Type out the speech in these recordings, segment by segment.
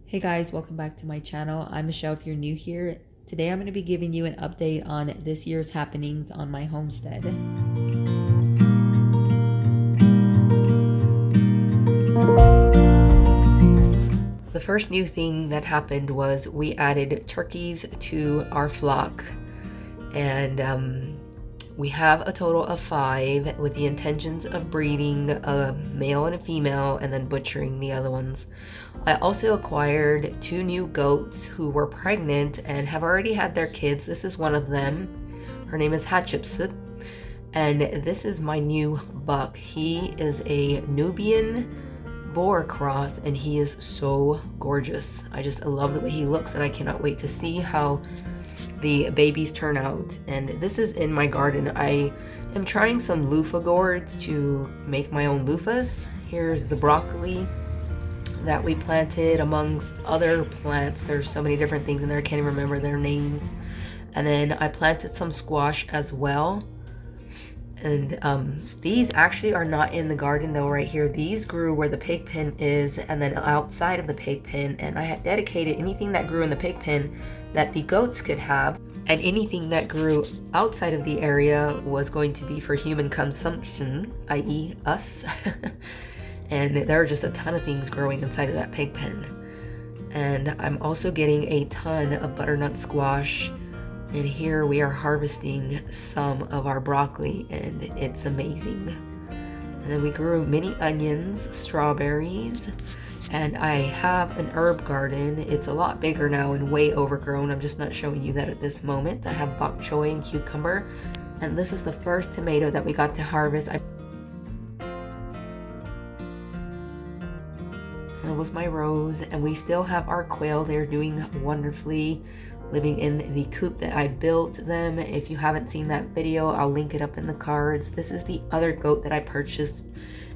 Hey guys, welcome back to my channel. I'm Michelle if you're new here. Today I'm going to be giving you an update on this year's happenings on my homestead. The first new thing that happened was we added turkeys to our flock, and we have a total of 5 with the intentions of breeding a male and a female and then butchering the other ones. I also acquired 2 new goats who were pregnant and have already had their kids. This is one of them. Her name is Hatshepsut, and this is my new buck. He is a Nubian boar cross and he is so gorgeous. I just love the way he looks, and I cannot wait to see how the babies turn out. And this is in my garden. I am trying some loofah gourds to make my own loofahs. Here's the broccoli that we planted amongst other plants. There's so many different things in there, I can't even remember their names. And then I planted some squash as well. And these actually are not in the garden though right here. These grew where the pig pen is and then outside of the pig pen, and I had dedicated anything that grew in the pig pen that the goats could have, and anything that grew outside of the area was going to be for human consumption, i.e. us. And there are just a ton of things growing inside of that pig pen. And I'm also getting a ton of butternut squash. And here we are harvesting some of our broccoli, and it's amazing. And then we grew mini onions, strawberries, and I have an herb garden. It's a lot bigger now and way overgrown. I'm just not showing you that at this moment. I have bok choy and cucumber, and this is the first tomato that we got to harvest. That was my rose, and we still have our quail. They're doing wonderfully, living in the coop that I built them. If you haven't seen that video, I'll link it up in the cards. This is the other goat that I purchased,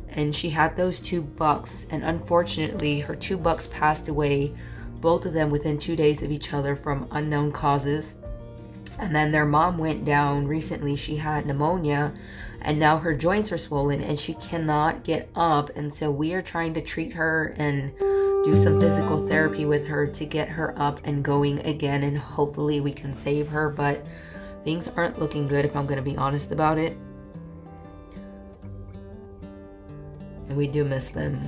and she had those 2 bucks, and unfortunately her 2 bucks passed away, both of them within 2 days of each other from unknown causes. And then their mom went down recently. She had pneumonia, and now her joints are swollen and she cannot get up, and so we are trying to treat her and do some physical therapy with her to get her up and going again, and hopefully we can save her. But things aren't looking good, if I'm going to be honest about it, and we do miss them.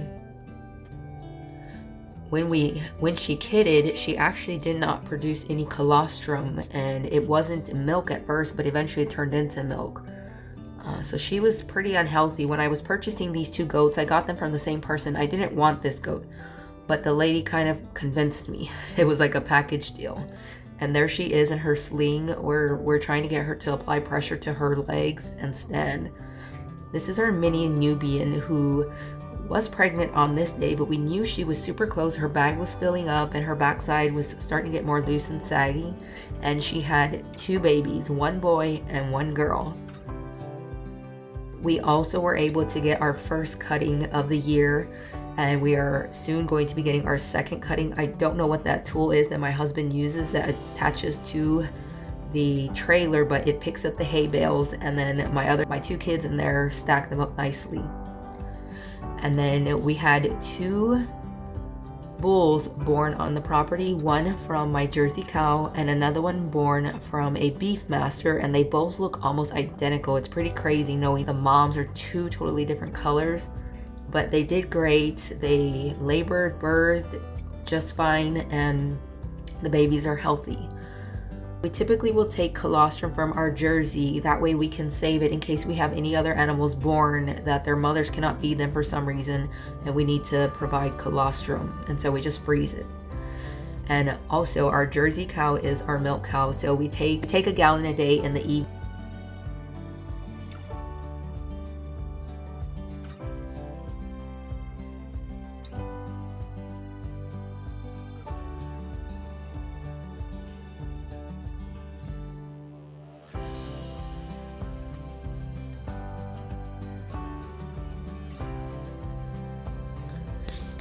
When she kidded, she actually did not produce any colostrum, and it wasn't milk at first, but eventually it turned into milk. So she was pretty unhealthy. When I was purchasing these 2 goats, I got them from the same person. I didn't want this goat, but the lady kind of convinced me. It was like a package deal. And there she is in her sling. We're trying to get her to apply pressure to her legs and stand. This is our mini Nubian who was pregnant on this day, but we knew she was super close. Her bag was filling up and her backside was starting to get more loose and saggy. And she had 2 babies, 1 boy and 1 girl. We also were able to get our first cutting of the year, and we are soon going to be getting our second cutting. I don't know what that tool is that my husband uses that attaches to the trailer, but it picks up the hay bales, and then my 2 kids in there stack them up nicely. And then we had 2 bulls born on the property, one from my Jersey cow and another one born from a beef master, and they both look almost identical. It's pretty crazy knowing the moms are 2 totally different colors, but they did great. They labored, birthed just fine, and the babies are healthy. We typically will take colostrum from our Jersey. That way we can save it in case we have any other animals born that their mothers cannot feed them for some reason, and we need to provide colostrum, and so we just freeze it. And also our Jersey cow is our milk cow, so we take a gallon a day in the evening.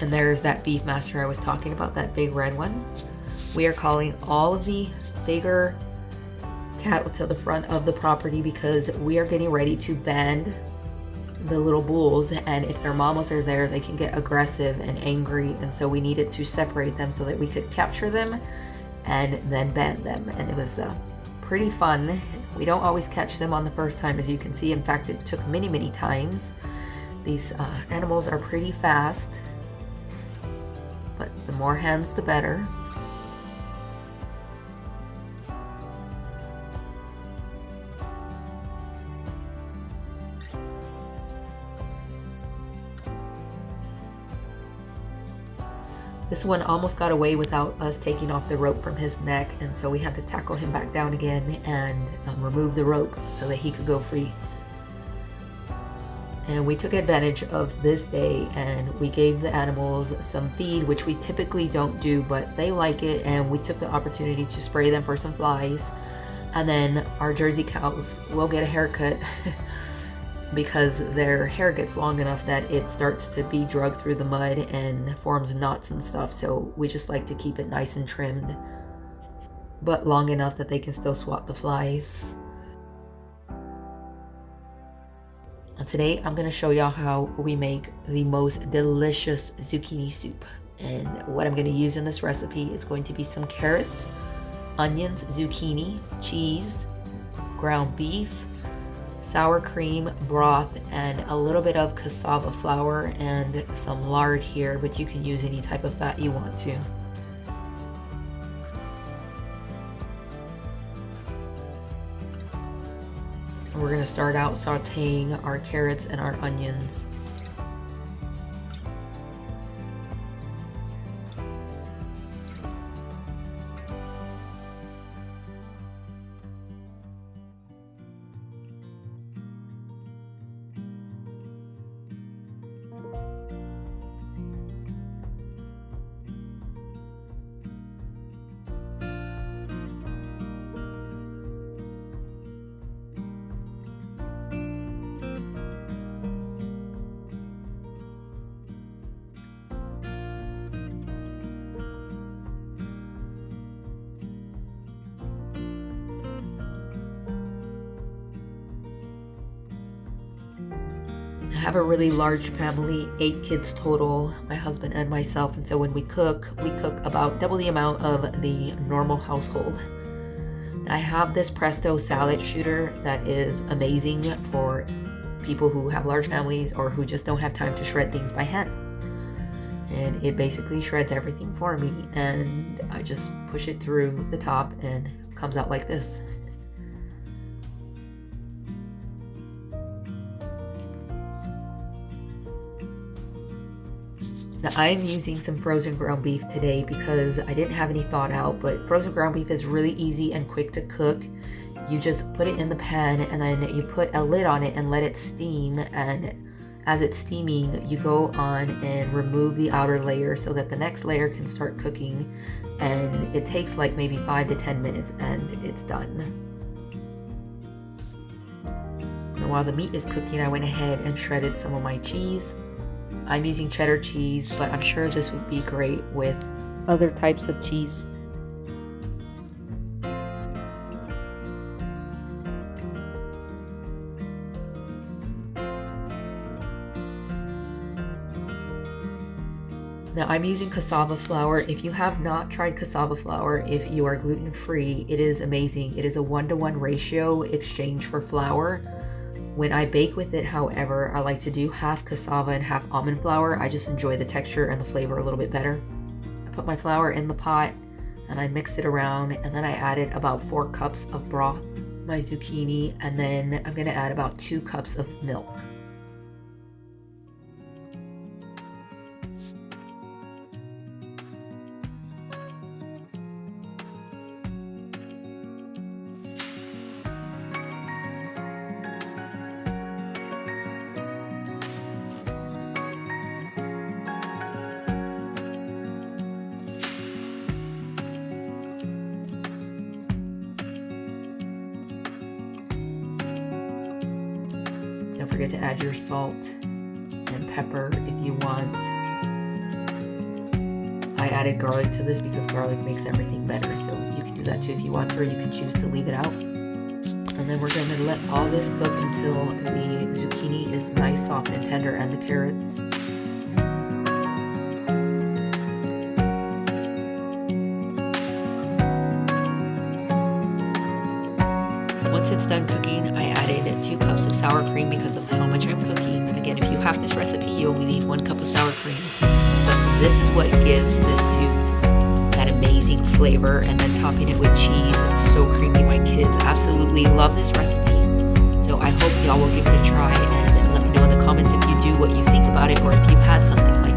And there's that beef master I was talking about, that big red one. We are calling all of the bigger cattle to the front of the property because we are getting ready to band the little bulls, and if their mamas are there, they can get aggressive and angry, and so we needed to separate them so that we could capture them and then band them. And it was pretty fun. We don't always catch them on the first time, as you can see. In fact, it took many times. These animals are pretty fast, but the more hands the better. This one almost got away without us taking off the rope from his neck, and so we had to tackle him back down again and remove the rope so that he could go free. And we took advantage of this day and we gave the animals some feed, which we typically don't do, but they like it, and we took the opportunity to spray them for some flies. And then our Jersey cows will get a haircut because their hair gets long enough that it starts to be dragged through the mud and forms knots and stuff. So we just like to keep it nice and trimmed, but long enough that they can still swat the flies. And today I'm going to show y'all how we make the most delicious zucchini soup. And what I'm going to use in this recipe is going to be some carrots, onions, zucchini, cheese, ground beef, sour cream, broth, and a little bit of cassava flour and some lard here, but you can use any type of fat you want to. We're going to start out sauteing our carrots and our onions. I have a really large family, 8 kids total, my husband and myself, and so when we cook about double the amount of the normal household. I have this Presto salad shooter that is amazing for people who have large families or who just don't have time to shred things by hand. And it basically shreds everything for me, and I just push it through the top and it comes out like this. Now, I'm using some frozen ground beef today because I didn't have any thawed out, but frozen ground beef is really easy and quick to cook. You just put it in the pan and then you put a lid on it and let it steam, and as it's steaming you go on and remove the outer layer so that the next layer can start cooking, and it takes like maybe 5 to 10 minutes and it's done. And while the meat is cooking, I went ahead and shredded some of my cheese. I'm using cheddar cheese, but I'm sure this would be great with other types of cheese. Now I'm using cassava flour. If you have not tried cassava flour, if you are gluten-free, it is amazing. It is a 1-to-1 ratio exchange for flour. When I bake with it, however, I like to do half cassava and half almond flour. I just enjoy the texture and the flavor a little bit better. I put my flour in the pot and I mixed it around, and then I added about 4 cups of broth, my zucchini, and then I'm going to add about 2 cups of milk. Don't forget to add your salt and pepper if you want. I added garlic to this because garlic makes everything better, so you can do that too if you want to, or you can choose to leave it out. And then we're going to let all this cook until the zucchini is nice, soft, and tender, and the carrots. Once it's done cooking, I added 2 cups of sour cream because of how much I'm cooking. Again, if you have this recipe, you only need 1 cup of sour cream. But this is what gives this soup that amazing flavor, and then topping it with cheese. It's so creamy. My kids absolutely love this recipe. So I hope y'all will give it a try, and let me know in the comments if you do, what you think about it, or if you've had something like